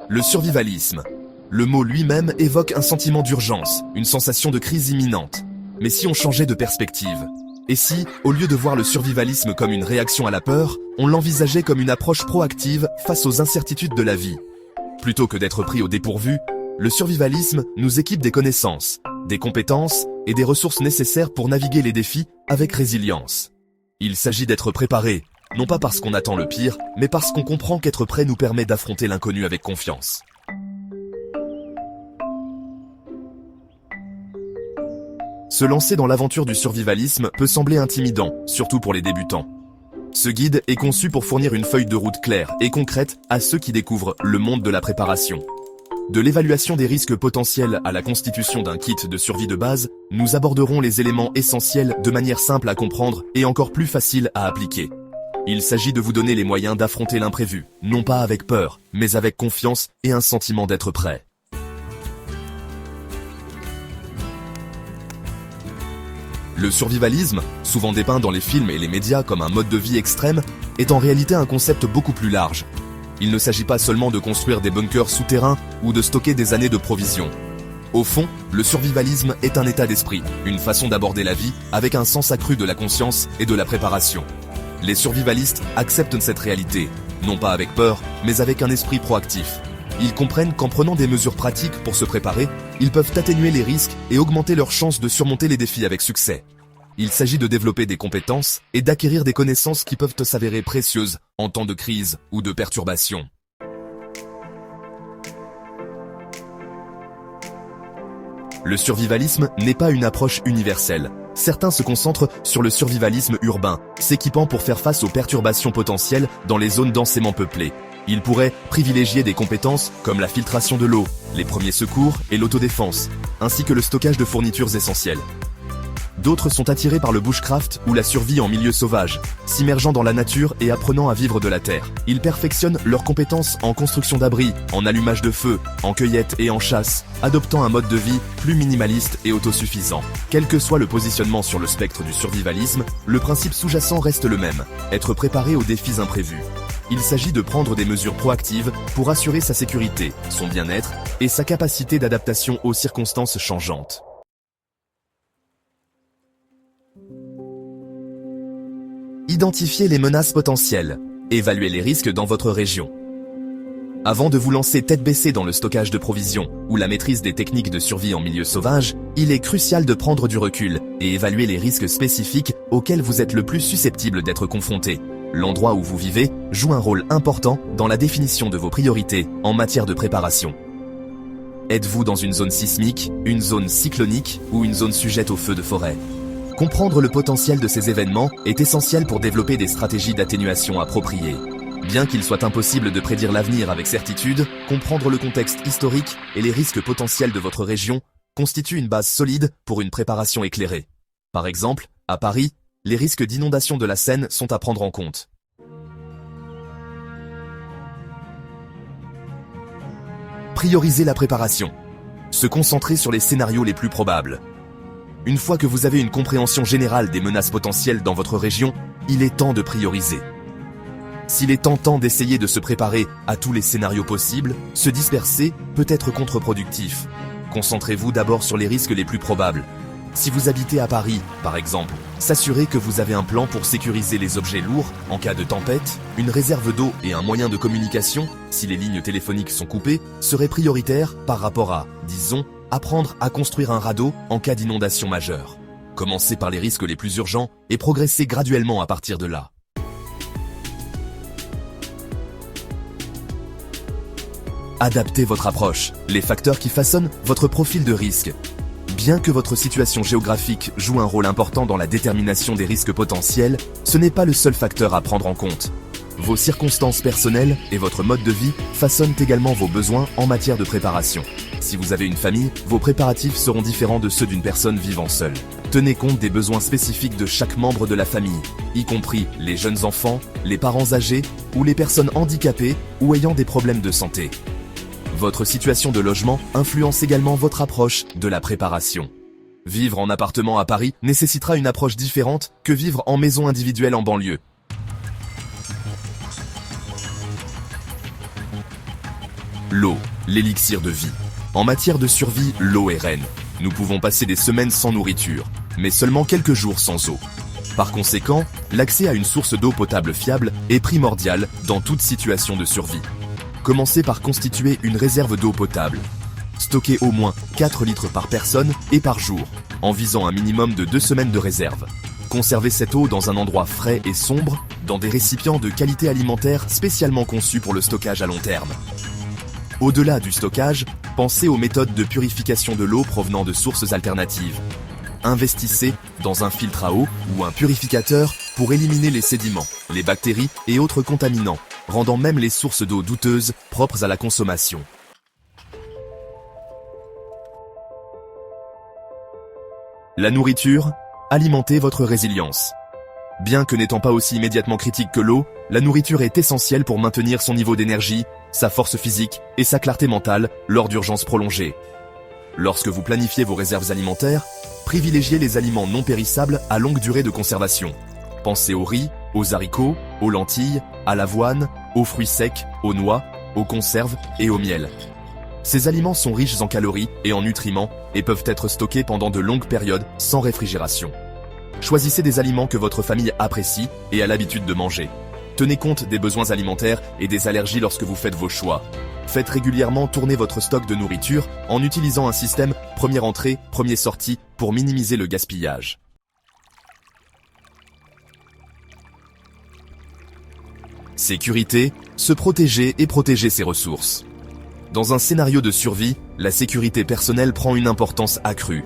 Le survivalisme. Le mot lui-même évoque un sentiment d'urgence, une sensation de crise imminente. Mais si on changeait de perspective? Et si, au lieu de voir le survivalisme comme une réaction à la peur, on l'envisageait comme une approche proactive face aux incertitudes de la vie? Plutôt que d'être pris au dépourvu, le survivalisme nous équipe des connaissances, des compétences et des ressources nécessaires pour naviguer les défis avec résilience. Il s'agit d'être préparé, non pas parce qu'on attend le pire, mais parce qu'on comprend qu'être prêt nous permet d'affronter l'inconnu avec confiance. Se lancer dans l'aventure du survivalisme peut sembler intimidant, surtout pour les débutants. Ce guide est conçu pour fournir une feuille de route claire et concrète à ceux qui découvrent le monde de la préparation. De l'évaluation des risques potentiels à la constitution d'un kit de survie de base, nous aborderons les éléments essentiels de manière simple à comprendre et encore plus facile à appliquer. Il s'agit de vous donner les moyens d'affronter l'imprévu, non pas avec peur, mais avec confiance et un sentiment d'être prêt. Le survivalisme, souvent dépeint dans les films et les médias comme un mode de vie extrême, est en réalité un concept beaucoup plus large. Il ne s'agit pas seulement de construire des bunkers souterrains ou de stocker des années de provisions. Au fond, le survivalisme est un état d'esprit, une façon d'aborder la vie avec un sens accru de la conscience et de la préparation. Les survivalistes acceptent cette réalité, non pas avec peur, mais avec un esprit proactif. Ils comprennent qu'en prenant des mesures pratiques pour se préparer, ils peuvent atténuer les risques et augmenter leurs chances de surmonter les défis avec succès. Il s'agit de développer des compétences et d'acquérir des connaissances qui peuvent s'avérer précieuses en temps de crise ou de perturbation. Le survivalisme n'est pas une approche universelle. Certains se concentrent sur le survivalisme urbain, s'équipant pour faire face aux perturbations potentielles dans les zones densément peuplées. Ils pourraient privilégier des compétences comme la filtration de l'eau, les premiers secours et l'autodéfense, ainsi que le stockage de fournitures essentielles. D'autres sont attirés par le bushcraft ou la survie en milieu sauvage, s'immergeant dans la nature et apprenant à vivre de la terre. Ils perfectionnent leurs compétences en construction d'abris, en allumage de feu, en cueillette et en chasse, adoptant un mode de vie plus minimaliste et autosuffisant. Quel que soit le positionnement sur le spectre du survivalisme, le principe sous-jacent reste le même, être préparé aux défis imprévus. Il s'agit de prendre des mesures proactives pour assurer sa sécurité, son bien-être et sa capacité d'adaptation aux circonstances changeantes. Identifiez les menaces potentielles. Évaluez les risques dans votre région. Avant de vous lancer tête baissée dans le stockage de provisions ou la maîtrise des techniques de survie en milieu sauvage, il est crucial de prendre du recul et évaluer les risques spécifiques auxquels vous êtes le plus susceptible d'être confronté. L'endroit où vous vivez joue un rôle important dans la définition de vos priorités en matière de préparation. Êtes-vous dans une zone sismique, une zone cyclonique ou une zone sujette aux feux de forêt? Comprendre le potentiel de ces événements est essentiel pour développer des stratégies d'atténuation appropriées. Bien qu'il soit impossible de prédire l'avenir avec certitude, comprendre le contexte historique et les risques potentiels de votre région constitue une base solide pour une préparation éclairée. Par exemple, à Paris, les risques d'inondation de la Seine sont à prendre en compte. Prioriser la préparation. Se concentrer sur les scénarios les plus probables. Une fois que vous avez une compréhension générale des menaces potentielles dans votre région, il est temps de prioriser. S'il est tentant d'essayer de se préparer à tous les scénarios possibles, se disperser peut être contre-productif. Concentrez-vous d'abord sur les risques les plus probables. Si vous habitez à Paris, par exemple, s'assurez que vous avez un plan pour sécuriser les objets lourds en cas de tempête, une réserve d'eau et un moyen de communication, si les lignes téléphoniques sont coupées, seraient prioritaires par rapport à, disons, apprendre à construire un radeau en cas d'inondation majeure. Commencez par les risques les plus urgents et progressez graduellement à partir de là. Adaptez votre approche, les facteurs qui façonnent votre profil de risque. Bien que votre situation géographique joue un rôle important dans la détermination des risques potentiels, ce n'est pas le seul facteur à prendre en compte. Vos circonstances personnelles et votre mode de vie façonnent également vos besoins en matière de préparation. Si vous avez une famille, vos préparatifs seront différents de ceux d'une personne vivant seule. Tenez compte des besoins spécifiques de chaque membre de la famille, y compris les jeunes enfants, les parents âgés ou les personnes handicapées ou ayant des problèmes de santé. Votre situation de logement influence également votre approche de la préparation. Vivre en appartement à Paris nécessitera une approche différente que vivre en maison individuelle en banlieue. L'eau, l'élixir de vie. En matière de survie, l'eau est reine. Nous pouvons passer des semaines sans nourriture, mais seulement quelques jours sans eau. Par conséquent, l'accès à une source d'eau potable fiable est primordial dans toute situation de survie. Commencez par constituer une réserve d'eau potable. Stockez au moins 4 litres par personne et par jour, en visant un minimum de 2 semaines de réserve. Conservez cette eau dans un endroit frais et sombre, dans des récipients de qualité alimentaire spécialement conçus pour le stockage à long terme. Au-delà du stockage, pensez aux méthodes de purification de l'eau provenant de sources alternatives. Investissez dans un filtre à eau ou un purificateur pour éliminer les sédiments, les bactéries et autres contaminants, rendant même les sources d'eau douteuses propres à la consommation. La nourriture, alimentez votre résilience. Bien que n'étant pas aussi immédiatement critique que l'eau, la nourriture est essentielle pour maintenir son niveau d'énergie, sa force physique et sa clarté mentale lors d'urgences prolongées. Lorsque vous planifiez vos réserves alimentaires, privilégiez les aliments non périssables à longue durée de conservation. Pensez au riz, aux haricots, aux lentilles, à l'avoine, aux fruits secs, aux noix, aux conserves et au miel. Ces aliments sont riches en calories et en nutriments et peuvent être stockés pendant de longues périodes sans réfrigération. Choisissez des aliments que votre famille apprécie et a l'habitude de manger. Tenez compte des besoins alimentaires et des allergies lorsque vous faites vos choix. Faites régulièrement tourner votre stock de nourriture en utilisant un système première entrée, première sortie pour minimiser le gaspillage. Sécurité, se protéger et protéger ses ressources. Dans un scénario de survie, la sécurité personnelle prend une importance accrue.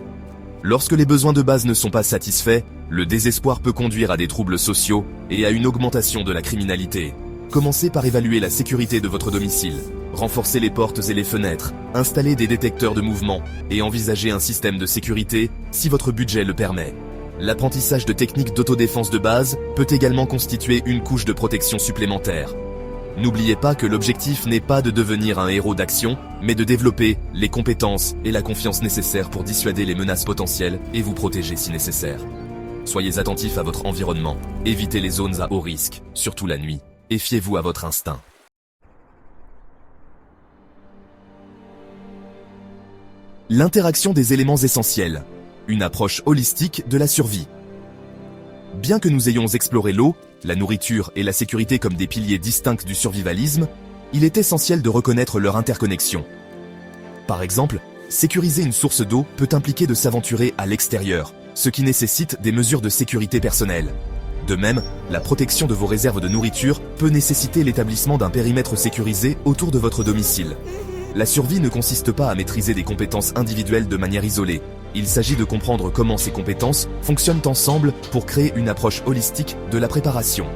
Lorsque les besoins de base ne sont pas satisfaits, le désespoir peut conduire à des troubles sociaux et à une augmentation de la criminalité. Commencez par évaluer la sécurité de votre domicile. Renforcez les portes et les fenêtres, installez des détecteurs de mouvement et envisagez un système de sécurité si votre budget le permet. L'apprentissage de techniques d'autodéfense de base peut également constituer une couche de protection supplémentaire. N'oubliez pas que l'objectif n'est pas de devenir un héros d'action, mais de développer les compétences et la confiance nécessaires pour dissuader les menaces potentielles et vous protéger si nécessaire. Soyez attentifs à votre environnement, évitez les zones à haut risque, surtout la nuit, et fiez-vous à votre instinct. L'interaction des éléments essentiels, une approche holistique de la survie. Bien que nous ayons exploré l'eau, la nourriture et la sécurité comme des piliers distincts du survivalisme, il est essentiel de reconnaître leur interconnexion. Par exemple, sécuriser une source d'eau peut impliquer de s'aventurer à l'extérieur, ce qui nécessite des mesures de sécurité personnelle. De même, la protection de vos réserves de nourriture peut nécessiter l'établissement d'un périmètre sécurisé autour de votre domicile. La survie ne consiste pas à maîtriser des compétences individuelles de manière isolée. Il s'agit de comprendre comment ces compétences fonctionnent ensemble pour créer une approche holistique de la préparation.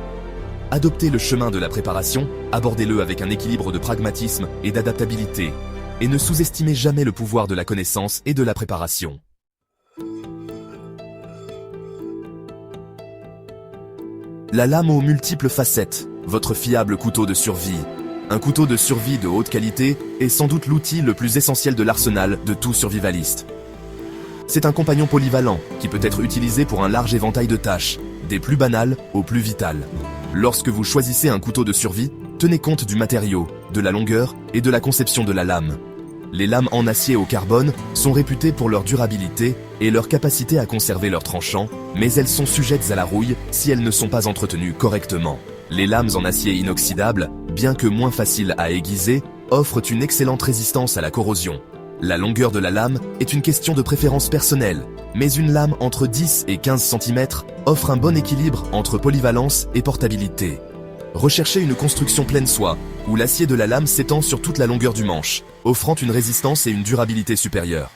Adoptez le chemin de la préparation, abordez-le avec un équilibre de pragmatisme et d'adaptabilité, et ne sous-estimez jamais le pouvoir de la connaissance et de la préparation. La lame aux multiples facettes, votre fiable couteau de survie. Un couteau de survie de haute qualité est sans doute l'outil le plus essentiel de l'arsenal de tout survivaliste. C'est un compagnon polyvalent qui peut être utilisé pour un large éventail de tâches, des plus banales aux plus vitales. Lorsque vous choisissez un couteau de survie, tenez compte du matériau, de la longueur et de la conception de la lame. Les lames en acier au carbone sont réputées pour leur durabilité et leur capacité à conserver leur tranchant, mais elles sont sujettes à la rouille si elles ne sont pas entretenues correctement. Les lames en acier inoxydable, bien que moins faciles à aiguiser, offrent une excellente résistance à la corrosion. La longueur de la lame est une question de préférence personnelle, mais une lame entre 10 et 15 cm offre un bon équilibre entre polyvalence et portabilité. Recherchez une construction pleine soie, où l'acier de la lame s'étend sur toute la longueur du manche, offrant une résistance et une durabilité supérieures.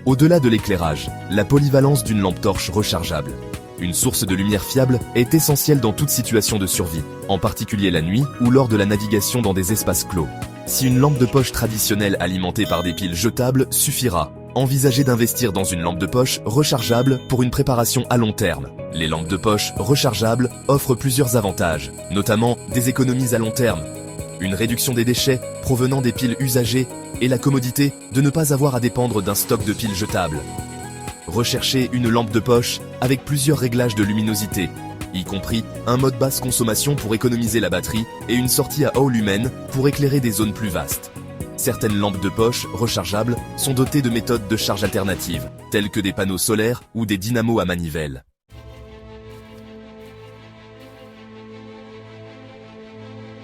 Au-delà de l'éclairage, la polyvalence d'une lampe torche rechargeable. Une source de lumière fiable est essentielle dans toute situation de survie, en particulier la nuit ou lors de la navigation dans des espaces clos. Si une lampe de poche traditionnelle alimentée par des piles jetables suffira, envisagez d'investir dans une lampe de poche rechargeable pour une préparation à long terme. Les lampes de poche rechargeables offrent plusieurs avantages, notamment des économies à long terme, une réduction des déchets provenant des piles usagées et la commodité de ne pas avoir à dépendre d'un stock de piles jetables. Recherchez une lampe de poche avec plusieurs réglages de luminosité, y compris un mode basse consommation pour économiser la batterie et une sortie à haut lumen pour éclairer des zones plus vastes. Certaines lampes de poche rechargeables sont dotées de méthodes de charge alternatives, telles que des panneaux solaires ou des dynamos à manivelle.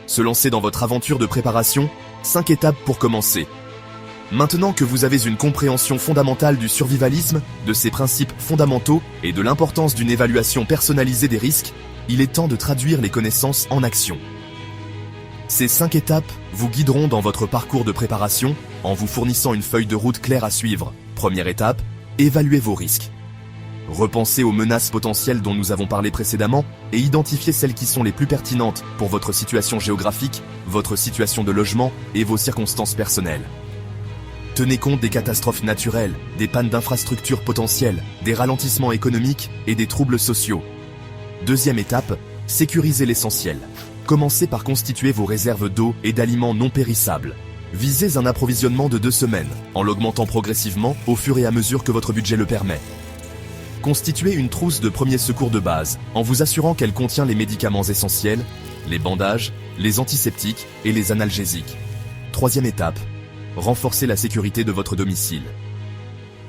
Se lancer dans votre aventure de préparation, 5 étapes pour commencer. Maintenant que vous avez une compréhension fondamentale du survivalisme, de ses principes fondamentaux et de l'importance d'une évaluation personnalisée des risques, il est temps de traduire les connaissances en action. Ces 5 étapes vous guideront dans votre parcours de préparation en vous fournissant une feuille de route claire à suivre. Première étape, évaluez vos risques. Repensez aux menaces potentielles dont nous avons parlé précédemment et identifiez celles qui sont les plus pertinentes pour votre situation géographique, votre situation de logement et vos circonstances personnelles. Tenez compte des catastrophes naturelles, des pannes d'infrastructures potentielles, des ralentissements économiques et des troubles sociaux. Deuxième étape, sécurisez l'essentiel. Commencez par constituer vos réserves d'eau et d'aliments non périssables. Visez un approvisionnement de 2 semaines, en l'augmentant progressivement au fur et à mesure que votre budget le permet. Constituez une trousse de premiers secours de base, en vous assurant qu'elle contient les médicaments essentiels, les bandages, les antiseptiques et les analgésiques. Troisième étape, renforcez la sécurité de votre domicile.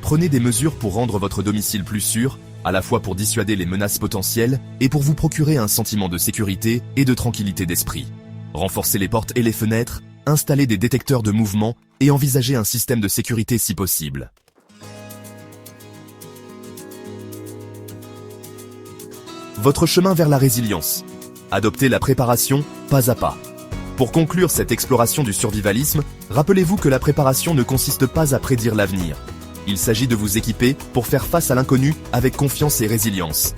Prenez des mesures pour rendre votre domicile plus sûr, à la fois pour dissuader les menaces potentielles et pour vous procurer un sentiment de sécurité et de tranquillité d'esprit. Renforcez les portes et les fenêtres, installez des détecteurs de mouvement et envisagez un système de sécurité si possible. Votre chemin vers la résilience. Adoptez la préparation pas à pas. Pour conclure cette exploration du survivalisme, rappelez-vous que la préparation ne consiste pas à prédire l'avenir. Il s'agit de vous équiper pour faire face à l'inconnu avec confiance et résilience.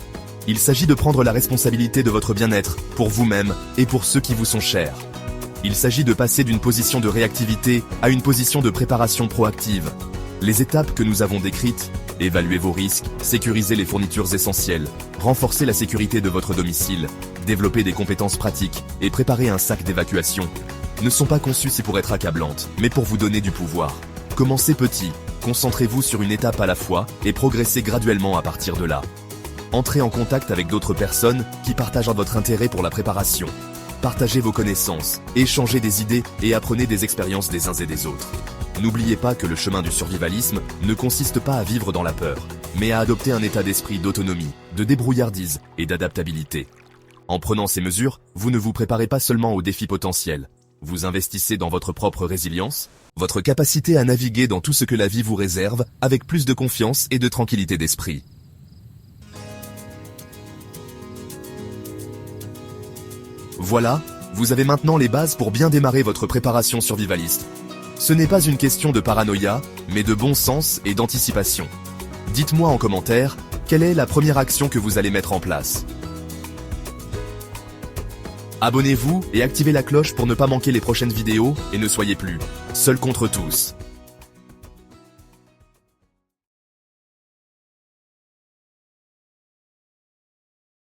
Il s'agit de prendre la responsabilité de votre bien-être, pour vous-même et pour ceux qui vous sont chers. Il s'agit de passer d'une position de réactivité à une position de préparation proactive. Les étapes que nous avons décrites, évaluez vos risques, sécurisez les fournitures essentielles, renforcez la sécurité de votre domicile, développez des compétences pratiques et préparez un sac d'évacuation, ne sont pas conçues pour être accablantes, mais pour vous donner du pouvoir. Commencez petit, concentrez-vous sur une étape à la fois et progressez graduellement à partir de là. Entrez en contact avec d'autres personnes qui partagent votre intérêt pour la préparation. Partagez vos connaissances, échangez des idées et apprenez des expériences des uns et des autres. N'oubliez pas que le chemin du survivalisme ne consiste pas à vivre dans la peur, mais à adopter un état d'esprit d'autonomie, de débrouillardise et d'adaptabilité. En prenant ces mesures, vous ne vous préparez pas seulement aux défis potentiels, vous investissez dans votre propre résilience, votre capacité à naviguer dans tout ce que la vie vous réserve avec plus de confiance et de tranquillité d'esprit. Voilà, vous avez maintenant les bases pour bien démarrer votre préparation survivaliste. Ce n'est pas une question de paranoïa, mais de bon sens et d'anticipation. Dites-moi en commentaire, quelle est la première action que vous allez mettre en place? Abonnez-vous et activez la cloche pour ne pas manquer les prochaines vidéos et ne soyez plus seul contre tous.